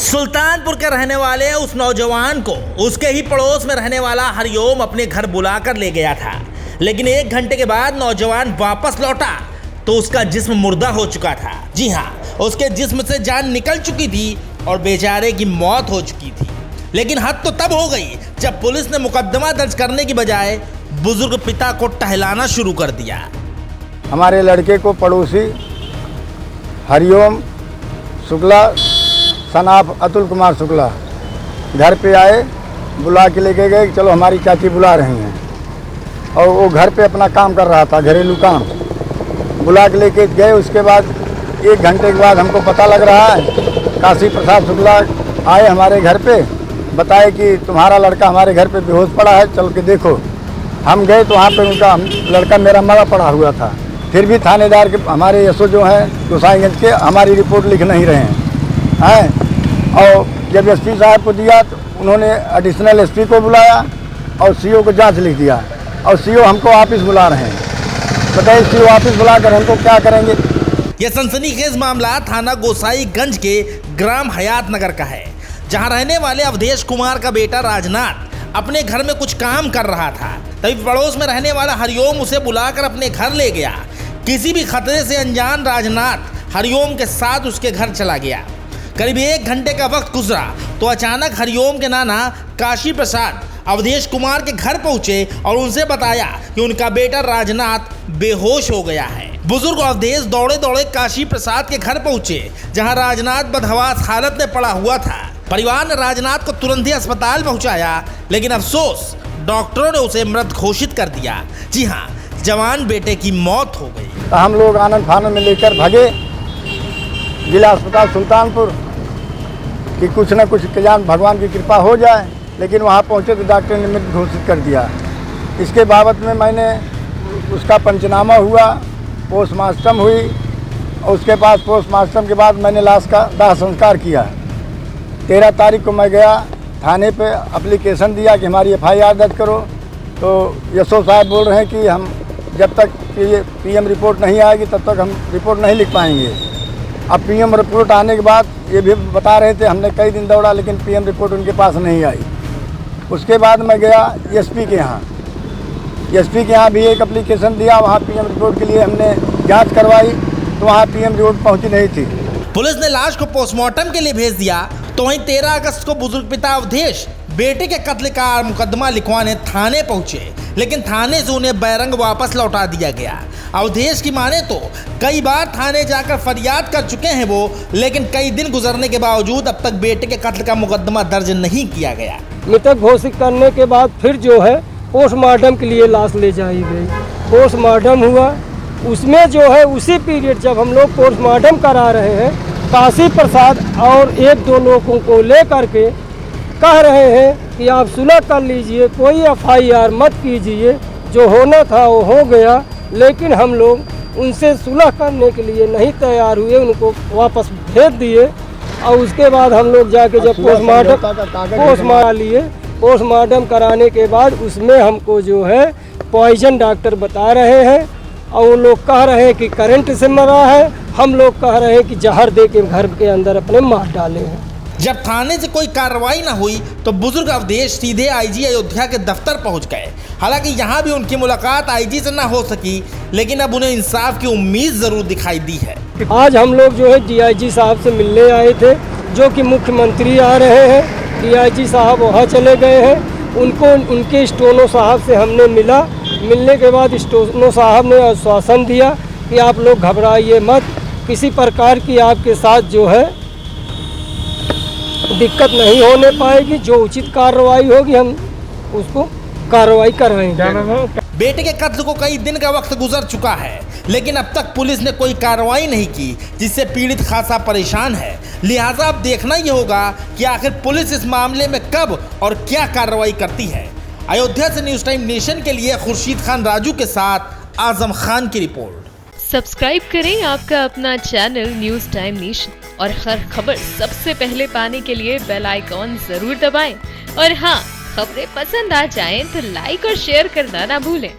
सुल्तानपुर के रहने वाले उस नौजवान को उसके ही पड़ोस में रहने वाला हरिओम अपने घर बुलाकर ले गया था, लेकिन 1 घंटे के बाद नौजवान वापस लौटा तो उसका जिस्म मुर्दा हो चुका था। जी हाँ, उसके जिस्म से जान निकल चुकी थी और बेचारे की मौत हो चुकी थी। लेकिन हद तो तब हो गई जब पुलिस ने मुकदमा दर्ज करने की बजाय बुजुर्ग पिता को टहलाना शुरू कर दिया। हमारे लड़के को पड़ोसी हरिओम शुक्ला सनाफ अतुल कुमार शुक्ला घर पे आए, बुला के लेके गए कि चलो हमारी चाची बुला रही हैं, और वो घर पे अपना काम कर रहा था, घरेलू काम। बुला के लेके गए। उसके बाद 1 घंटे के बाद हमको पता लग रहा है काशी प्रसाद शुक्ला आए हमारे घर पे, बताए कि तुम्हारा लड़का हमारे घर पे बेहोश पड़ा है, चल के देखो। हम गए तो वहाँ पे उनका लड़का मेरा मरा पड़ा हुआ था। फिर भी थानेदार के हमारे एसओ जो हैं गोसाईगंज के हमारी रिपोर्ट लिख नहीं रहे हैं। और जब एसपी साहब को दिया तो उन्होंने एडिशनल एसपी को बुलाया और सीओ को जांच लिख दिया, और सीओ हमको ऑफिस बुला रहे हैं। बताइए सीओ ऑफिस बुलाकर हमको क्या करेंगे। यह सनसनीखेज मामला थाना गोसाईगंज के ग्राम हयात नगर का है, जहां रहने वाले अवधेश कुमार का बेटा राजनाथ अपने घर में कुछ काम कर रहा था। तभी पड़ोस में रहने वाला हरिओम उसे बुलाकर अपने घर ले गया। किसी भी खतरे से अनजान राजनाथ हरिओम के साथ उसके घर चला गया। करीब 1 घंटे का वक्त गुजरा तो अचानक हरिओम के नाना काशी प्रसाद अवधेश कुमार के घर पहुंचे और उनसे बताया कि उनका बेटा राजनाथ बेहोश हो गया है। बुजुर्ग अवधेश दौड़े दौड़े काशी प्रसाद के घर पहुंचे, जहां राजनाथ बदहवास हालत में पड़ा हुआ था। परिवार ने राजनाथ को तुरंत ही अस्पताल पहुंचाया, लेकिन अफसोस डॉक्टरों ने उसे मृत घोषित कर दिया। जी हाँ, जवान बेटे की मौत हो गई। तो हम लोग आनंद फानंद में लेकर भागे जिला अस्पताल सुल्तानपुर कि कुछ न कुछ कल्याण भगवान की कृपा हो जाए, लेकिन वहाँ पहुँचे तो डॉक्टर ने मृत घोषित कर दिया। इसके बाबत में मैंने उसका पंचनामा हुआ, पोस्टमार्टम हुई, और उसके बाद पोस्टमार्टम के बाद मैंने लाश का दाह संस्कार किया। 13 तारीख को मैं गया थाने पे, एप्लीकेशन दिया कि हमारी FIR दर्ज करो। तो एसओ साहब बोल रहे हैं कि हम जब तक ये PM रिपोर्ट नहीं आएगी तब तक हम रिपोर्ट नहीं लिख पाएंगे। अब PM रिपोर्ट आने के बाद ये भी बता रहे थे, हमने कई दिन दौड़ा लेकिन PM रिपोर्ट उनके पास नहीं आई। उसके बाद मैं गया एसपी के यहाँ। एसपी के यहाँ भी एक एप्लीकेशन दिया, वहाँ PM रिपोर्ट के लिए हमने जांच करवाई तो वहाँ PM रिपोर्ट पहुँची नहीं थी। पुलिस ने लाश को पोस्टमार्टम के लिए भेज दिया। तो वहीं 13 अगस्त को बुजुर्ग पिता अवधेश बेटे के कत्ल का मुकदमा लिखवाने थाने पहुंचे, लेकिन थाने से उन्हें बैरंग वापस लौटा दिया गया। अवधेश की माने तो कई बार थाने जाकर फरियाद कर चुके हैं वो, लेकिन कई दिन गुजरने के बावजूद अब तक बेटे के कत्ल का मुकदमा दर्ज नहीं किया गया। मृतक घोषित करने के बाद फिर जो है पोस्टमार्टम के लिए लाश ले जाई गई। पोस्टमार्टम हुआ, उसमें जो है उसी पीरियड जब हम लोग पोस्टमार्टम करा रहे हैं, काशी प्रसाद और 1-2 लोगों को ले करके कह रहे हैं कि आप सुलह कर लीजिए, कोई FIR मत कीजिए, जो होना था वो हो गया। लेकिन हम लोग उनसे सुलह करने के लिए नहीं तैयार हुए, उनको वापस भेज दिए। और उसके बाद हम लोग जाके जब पोस्टमार्टम कराने के बाद उसमें हमको जो है पॉइजन डॉक्टर बता रहे हैं, और वो लोग कह रहे हैं कि करंट से मरा है, हम लोग कह रहे हैं कि जहर दे के घर के अंदर अपने मार डाले हैं। जब थाने से कोई कार्रवाई न हुई तो बुजुर्ग अवधेश सीधे IG अयोध्या के दफ्तर पहुंच गए। हालांकि यहां भी उनकी मुलाकात IG से न हो सकी, लेकिन अब उन्हें इंसाफ की उम्मीद जरूर दिखाई दी है। आज हम लोग जो है DIG साहब से मिलने आए थे, जो कि मुख्यमंत्री आ रहे हैं। DIG साहब वहाँ चले गए हैं, उनके स्टोनो साहब से हमने मिला। मिलने के बाद स्टोनो साहब ने आश्वासन दिया कि आप लोग घबराइए मत, किसी प्रकार की आपके साथ जो है दिक्कत नहीं होने पाएगी, जो उचित कार्रवाई होगी हम उसको कार्रवाई करवाएंगे। बेटे के कत्ल को कई दिन का वक्त गुजर चुका है, लेकिन अब तक पुलिस ने कोई कार्रवाई नहीं की, जिससे पीड़ित खासा परेशान है। लिहाजा अब देखना ही होगा कि आखिर पुलिस इस मामले में कब और क्या कार्रवाई करती है। अयोध्या से न्यूज़ टाइम नेशन के लिए खुर्शीद खान राजू के साथ आजम खान की रिपोर्ट। सब्सक्राइब करें आपका अपना चैनल न्यूज़ टाइम नेशन, और हर खबर सबसे पहले पाने के लिए बेल आइकॉन जरूर दबाएं। और हाँ, खबरें पसंद आ जाएं तो लाइक और शेयर करना ना भूलें।